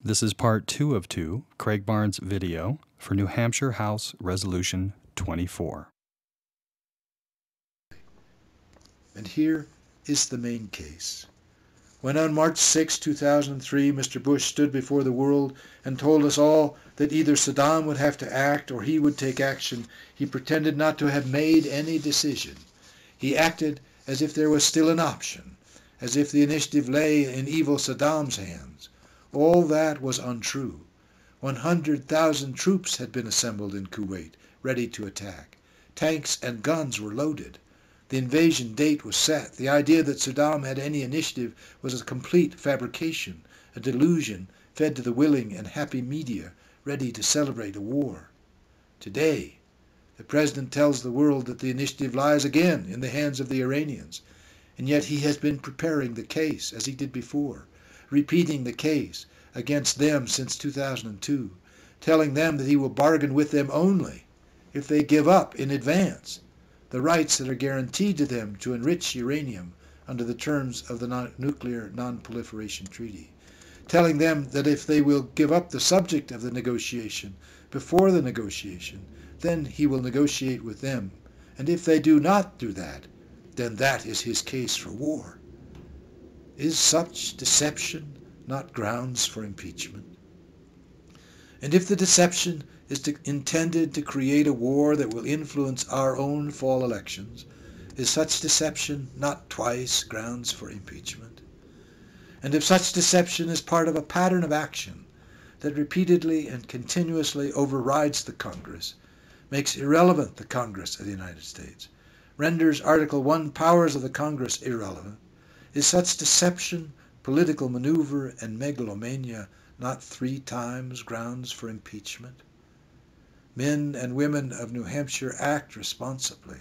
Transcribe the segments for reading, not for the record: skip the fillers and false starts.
This is part 2 of 2, Craig Barnes' video for New Hampshire House Resolution 24. And here is the main case. When on March 6, 2003, Mr. Bush stood before the world and told us all that either Saddam would have to act or he would take action, he pretended not to have made any decision. He acted as if there was still an option, as if the initiative lay in evil Saddam's hands. All that was untrue. 100,000 troops had been assembled in Kuwait, ready to attack. Tanks and guns were loaded. The invasion date was set. The idea that Saddam had any initiative was a complete fabrication, a delusion fed to the willing and happy media, ready to celebrate a war. Today, the President tells the world that the initiative lies again in the hands of the Iranians, and yet he has been preparing the case, as he did before, repeating the case against them since 2002, telling them that he will bargain with them only if they give up in advance the rights that are guaranteed to them to enrich uranium under the terms of the Nuclear Non-Proliferation Treaty, telling them that if they will give up the subject of the negotiation before the negotiation, then he will negotiate with them, and if they do not do that, then that is his case for war. Is such deception not grounds for impeachment? And if the deception is intended to create a war that will influence our own fall elections, is such deception not twice grounds for impeachment? And if such deception is part of a pattern of action that repeatedly and continuously overrides the Congress, makes irrelevant the Congress of the United States, renders Article 1 powers of the Congress irrelevant, is such deception, political maneuver, and megalomania not 3 times grounds for impeachment? Men and women of New Hampshire act responsibly,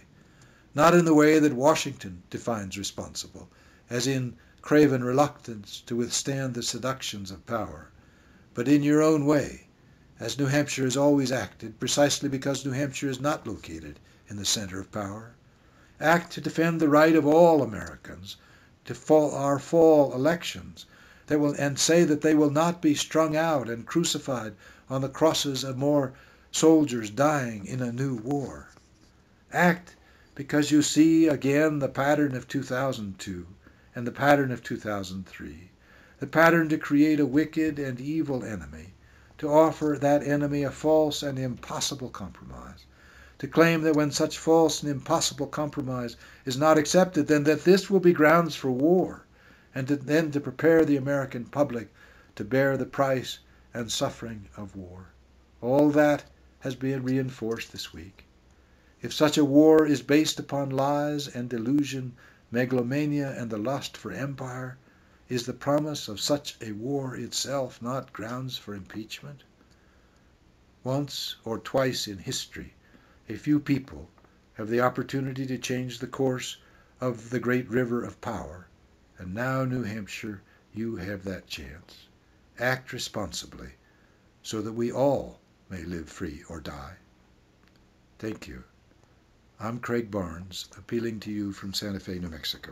not in the way that Washington defines responsible, as in craven reluctance to withstand the seductions of power, but in your own way, as New Hampshire has always acted, precisely because New Hampshire is not located in the center of power. Act to defend the right of all Americans to our fall elections, and say that they will not be strung out and crucified on the crosses of more soldiers dying in a new war. Act because you see again the pattern of 2002 and the pattern of 2003, the pattern to create a wicked and evil enemy, to offer that enemy a false and impossible compromise, to claim that when such false and impossible compromise is not accepted, then that this will be grounds for war, and then to prepare the American public to bear the price and suffering of war. All that has been reinforced this week. If such a war is based upon lies and delusion, megalomania, and the lust for empire, is the promise of such a war itself not grounds for impeachment? Once or twice in history, a few people have the opportunity to change the course of the great river of power, and now, New Hampshire, you have that chance. Act responsibly so that we all may live free or die. Thank you. I'm Craig Barnes, appealing to you from Santa Fe, New Mexico.